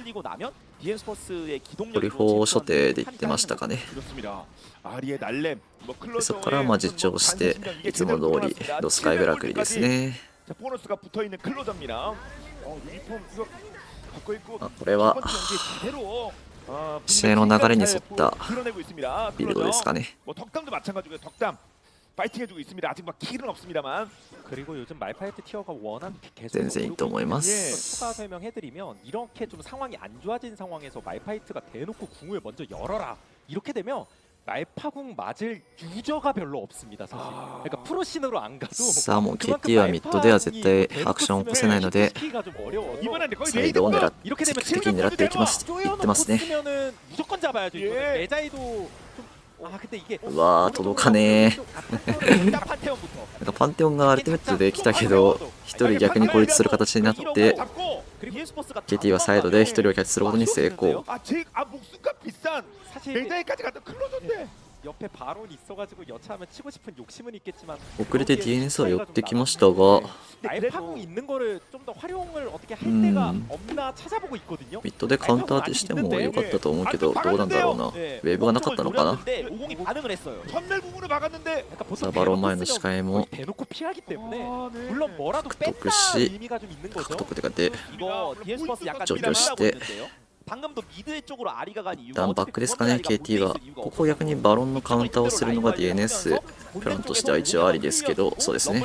A: リフォ所定で言ってましたかね
C: 그렇습니다. 아리의 날렘, 뭐
A: でそこからまあ実調していつも通りドスカイブラックリですね
C: 자, 보너스가 붙어 있는 클로저입니다. 유니폼 이거 바꿔 입고
A: あこれは
C: 첫 번째 경기에 제대로
A: 試合の流れに沿った
C: 드러내고 있습니다.
A: ビルドですかね
C: 뭐 덕담도 마찬가지고요. 덕담 파이팅 해주고 있습니다. 아직 막 킬은 없습니다만.
B: 그리고 요즘 말파이트 티어가 워낙 계속
A: 全然いいと思いま
C: 예.
A: す
B: 추가 설명해드리면 이렇게 좀 상황이 안 좋아진 상황에서 말파이트가 대놓고 궁을 먼저 열어라 이렇게 되면 말파궁 맞을 유저가 별로 없습니다 사실. 그러니까 프로신으로 안 가도
A: さあもう KT はミッドでは絶対アクションを起こせないので
C: 이번엔 거의
A: サイドを狙っ
B: 이렇게
A: 積
B: 되면
A: 極的に狙っていきます言ってますね
B: 쪼여놓고 무조건 잡아야죠. 이거는
C: 예.
B: 메자이도 좀... 아 근데 이게
A: うわー届かねえ
E: 일단 판테온부터
A: なんかパンテオンがアルティメットで来たけど一人逆に孤立する形になって
C: 잡고
A: KT はサイドで一人をキャッチすることに成功
C: 목숨값 비싼
B: 사실
C: 메자이까지 갔다 클로저인데
B: 옆에 바론 있어가지고 여차하면 치고 싶은 욕심은 있겠지만
A: 遅れて DNS は寄ってきましたが
B: 알파궁 있는 거를 좀 더 활용을 어떻게 할
A: 음.
B: 데가 없나 찾아보고 있거든요.
A: ミッドでカウンターってしても良かったと思うけどどうなんだろうなウェーブがなかったのかな
E: 오공이 반응을 했어요.
C: 전멸궁으로 막았는데
B: 그러니까 보통
A: さあバロン前の視界も
B: 대놓고 피하기 때문에
C: 아, 네.
B: 물론 뭐라도 뺀다
A: 독시.
B: 의미가 좀 있는
A: 獲
B: 거죠.
A: 得というかで
E: 이거 디에스퍼스 약간
A: 조절
E: 밀어나가고
A: 시대.
E: 있는데요. 방금도 미드 쪽으로 아리가 간 이유가
A: ダンバックですかね KT はここ逆にバロンのカウンターをするのが DNS プランとしては一応ありですけどそうですね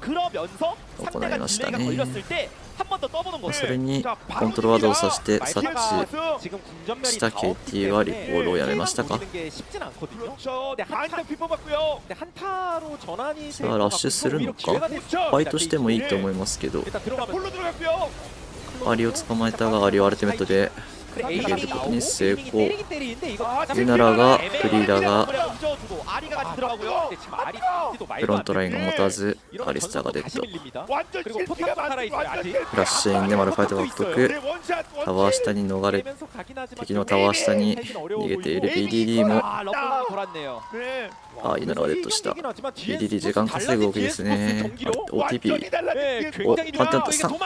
E: 그러면서 상대가
A: 맞시다
E: 딜레이가
A: ね
E: 걸렸을 때 한 번 더 떠보는 거죠.
A: それにコントロールワードをさして察知
B: 지금 궁전멸이
A: した
B: 다 없기
A: KT はリコールをやめま
B: 때문에
A: したか
B: 보이는 게 쉽진 않거든요.
C: 그렇죠.
B: 네, 한
C: 반대 빗뽑았고요.
B: 근데 한타로 전환이
A: 자, 라쉬 쓰는のか ファイトしてもいいと思いますけど
B: 일단 들어가면
C: 볼로 들어갔고요.
A: アリを捕まえたがアリをアルティメットで
B: 에이밍이
A: 계속
B: 나오고
A: に成功
B: 때리긴 때리는데 이거
A: 우리나라가フリーダが
E: 아리가 같이 들어가고요.
B: 근데 지금 아리 도
A: フロントラインが持たずアリスターがデッド
C: 완전
B: 그리고
C: 실패가
B: 포탑도 살아있어요,
C: 완전
B: 아직.
C: 실패.
A: フラッシュインでマルファイト獲得
C: 네, 원샷,
A: タワー下に逃れ 敵のタワー下に逃げている BDD も
E: 아, 럭커가 돌았네요.
C: 네.
A: あイナラがデッドした BDD 時間稼ぐ動きですね OTP
C: 완전히 달라진 게
A: 오, 판테온 떴어.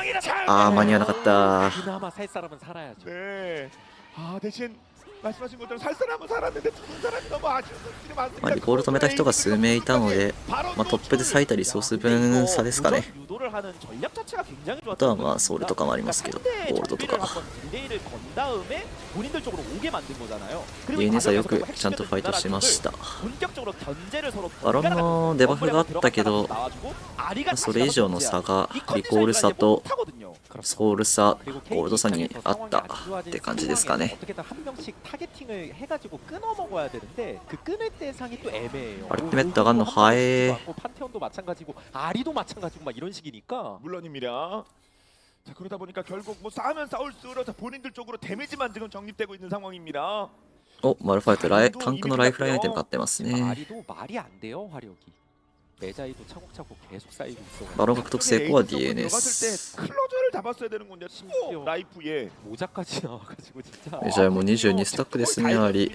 A: 아間に合わなかった
B: 그나마 살 사람은 살아야죠.
C: 네. 아 대신 말씀하신 것처럼 살 사람은 살았는데 죽은 사람이 너무 아쉬운 분들이 많습니다.
A: まあリコール止めた人が数名いたのでまあトップで割いたリソース分差ですかね
E: 유도를 하는 전략 자체가 굉장히
A: あとはまあソウルとかもありますけどゴールドとか
E: 딜레이를 건 다음에 본인들 쪽으로 오게 만든 거잖아요. 그리고
A: DNS はよく
E: 과정에서
A: ちゃんとファイトしました
E: 본격적으로 견제를 서로
A: バロンのデバフがあったけどそれ以上の差がリコール差とソウル差ゴールド差にあったって感じですかね
B: 어떻게든 한 명씩 타겟팅을 해가지고 끊어 먹어야 되는데 그 끊을 대상이 또 애매해요.
A: 알티메트 나간 거 하에.
B: 판테온도 마찬가지고 아리도 마찬가지고 막 이런 식이니까.
C: 물론입니다. 자 그러다 보니까 결국 뭐 싸우면 싸울수록 본인들 쪽으로 데미지만 지금 적립되고 있는 상황입니다.
A: おマルファイトライタンクのライフラインアイテム買ってますね
B: 아리도 말이 안 돼요 화력이. 메자이도 차곡차곡 계속 쌓이고 있어.
A: バロン獲得成功は
C: 들어갔을
A: DNS
C: 때 클로저를 잡았어야 되는 건데 또
B: 심지어
C: 라이프에
B: 모자까지 나와가지고 진짜.
A: メジャーも22スタックですねアリ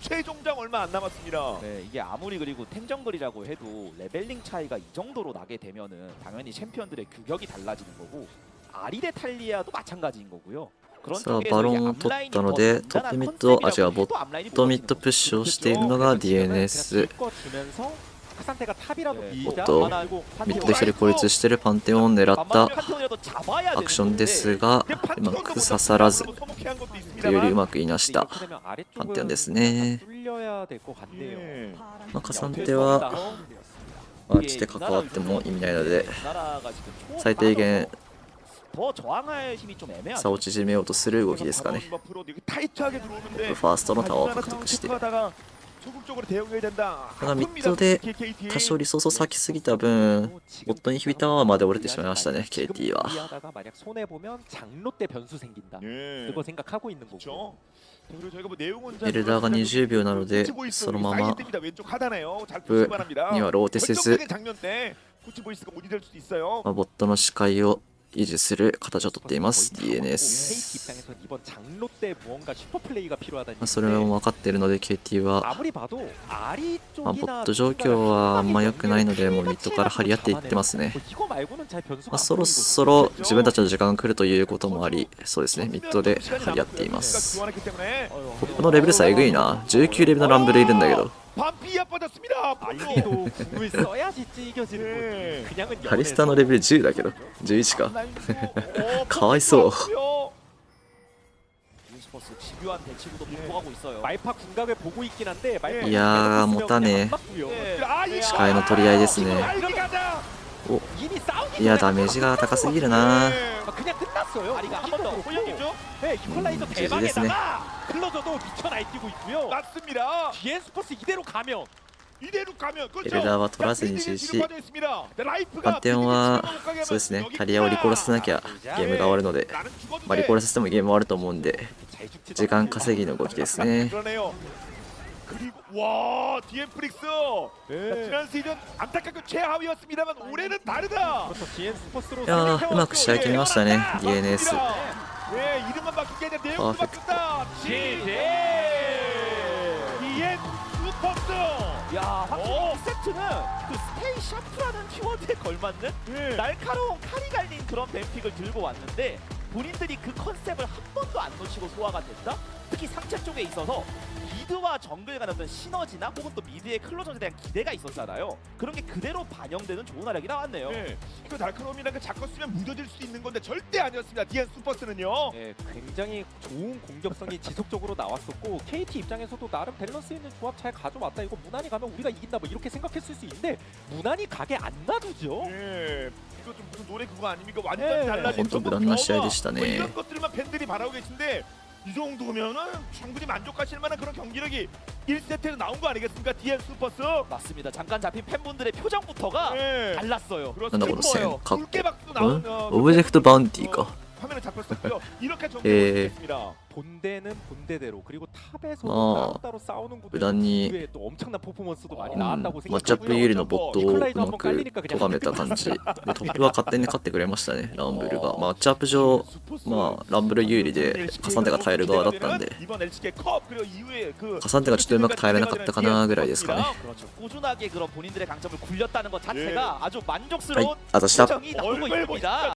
C: 최종장 얼마 안 남았습니다.
E: 네, 이게 아무리 그리고 탱정글이라고 해도 레벨링 차이가 이 정도로 나게 되면은 당연히 챔피언들의 규격이 달라지는 거고 아리 대 탈리아도 마찬가지인 거고요. 그런
A: さあ
E: 쪽에서
A: バロ
E: 이제
A: ンを取
E: 앞라인이
A: ったの
E: 더
A: でトッ
E: 단단한
A: プミッドあ違う
E: 컨셉이라고
A: ボ
E: 해도 앞라인이
A: ットミッド
E: 무너지는
A: プッシュをしているのが DNS
B: 주면서 카산테가 탑이라도
E: 네.
B: 밀자.
A: 또
B: 하나고
A: ミッドで一人孤立してるパンテオンを狙った
E: 판테온이라도 잡아야
A: アクションですがうまく刺さらずというよりうまくいなした
B: 이렇게 되면 아래쪽을
A: 판테온ですね
B: 뚫려야 될 것 같네요.
A: まあカサンテはアーチで関わっても意味ないので最低限
E: 더 저항할 힘이 좀 애매하죠.
A: 差を縮めようとする動きですかね
C: 타이트하게 들어오는데
A: ファーストのタワーを獲得して
C: 하다가 소극적으로 대응해야 된다.
A: ただミッドで
C: KT
A: 多少リソースを割きすぎた分ボットインヒビターまで折れてしまいましたね KT は。
B: 하다가 만약 손해 보면 장로 때 변수 생긴다.
C: 예.
B: 그거 생각하고 있는 거고.
C: 그렇죠. 그리고 저희가 뭐 내용은 잘
A: エルダーが20秒なので
C: 코치 보이스
A: そのまま
C: 사이드입니다. 왼쪽 하단에요. 잘
A: ブ
C: 보시기 바랍니다.
A: にはローテせず
C: 결정적인 장면 때 코치 보이스가 문이 될 수도 있어요.
A: ボットの視界を維持する形をとっています
B: KT
A: DNS。
B: 입장에선 이번 장로 때 무언가 슈퍼 플레이가 필요하다는
A: それも分かっているので KT は
B: 아무리 봐도 아리
A: まあ、
B: 쪽이나
A: ボット状況はあんま良くないのでもうミッドから張り合っていってますね。
B: 이거 말고는 잘 변수가
A: まあ、そろそろ自分たちの時間が来るということもあり、そうですね、ミッドで張り合っています。
C: 교환했기 때문에
A: このレベル差えぐいな。19レベルのランブルいるんだけど。
C: 반피야 빠졌습니다.
B: 알리도 궁을 써야지 찌겨지는
C: 네.
B: 거지. 그냥은
A: カリスタのレベル10だけど。11か。 かわいそう。
E: 스포츠 집요한 대치구도 보고하고 있어요.
B: 말파 궁각을 보고 있긴 한데 말파
A: いやー、もたね。
E: 네.
A: 視界の取り合いですね。 오,
B: 이미 싸우기
A: いや、ダメージが高すぎるな。
B: 그냥 끝났어요.
E: 아리가 한 번 더 올려주죠.
B: 네, 히컬라이저
A: 지지겠네.
B: 대박에다가 클로저도 미쳐 날뛰고 있고요.
C: 맞습니다.
B: DN 스포츠 이대로 가면
C: 이대로 가면
A: エルダーは取らずに GC。
C: 반
A: バッテンは、そうですね、タリアをリコールさせなきゃゲームが終わるので、まあ、リコールさせてもゲーム終わると思うんで、
B: 잘 죽지.
A: 時間稼ぎの動きですね。
C: 그러네요. 그리고 와 DM 프릭스
B: 네.
C: 지난 시즌 안타깝게 최하위였습니다만 올해는 다르다.
B: 그렇죠. DN 스포츠로
A: いやー、うまく試合決めましたね、DNS。
C: 네 이름만 바뀐 게 아니라 내용도
A: 퍼펙트.
C: 바뀐다. DM 슈퍼스.
E: 야, 확실히
C: 오.
E: 이 세트는 그 스테이 샤프라는 키워드에 걸맞는
C: 네.
E: 날카로운 칼이 갈린 그런 뱀픽을 들고 왔는데 본인들이 그 컨셉을 한 번도 안 놓치고 소화가 됐다? 특히 상체 쪽에 있어서 미드와 정글 간의 어떤 시너지나 혹은 또 미드의 클로저에 대한 기대가 있었잖아요. 그런 게 그대로 반영되는 좋은 활약이 나왔네요.
C: 네. 이거 날카로움이라는 게 자꾸 쓰면 무뎌질 수 있는 건데 절대 아니었습니다. DM 슈퍼스는요.
B: 네, 굉장히 좋은 공격성이 지속적으로 나왔었고 KT 입장에서도 나름 밸런스 있는 조합 잘 가져왔다. 이거 무난히 가면 우리가 이긴다 뭐 이렇게 생각했을 수 있는데 무난히 가게 안 놔두죠.
C: 네. 이거 좀 무슨 노래 그거 아닙니까? 완전
B: 네.
C: 달라진
A: 本当無難な試合でしたね。
C: 뭐 이런 것들만 팬들이 바라고 계신데 이 정도면은 충분히 만족하실 만한 그런 경기력이 1세트에서 나온 거 아니겠습니까? DM 슈퍼스.
E: 맞습니다. 잠깐 잡힌 팬분들의 표정부터가
C: 네.
E: 달랐어요.
A: なんだこの線、
C: 그렇습니다.
A: かっこ。
C: 굵게 박수
A: ん
C: 나온
A: オブジェクトバウンティーか。
C: 화면에 잡혔었고요. 이렇게
A: 예.
C: 정리했습니다.
B: 본대는 본대대로 그리고 탑에서
A: 아,
B: 따로 싸우는 구도
A: 無難に
B: 이후에 또 엄청난 퍼포먼스도 많이
A: うん
B: 나왔다고
A: マッチャップ
B: 생각하고요.
A: 有利のボットをうまく咎めた感じで、トップは勝手に勝ってくれましたね、ランブルが。マッチアップ上、まあ、ランブル有利でカサンテが耐える側だったんで、
C: 이번 LCK 컵 그리고 이후에 그
A: カサンテがちょっとうまく耐えれなかったかなぐらいですかね。
E: 그렇죠. 꾸준하게 그런 본인들의 강점을 굴렸다는 것 자체가 아주
A: はい
E: 만족스러운
A: あざした。
E: 표정이 나오고
C: 얼굴
E: 있습니다.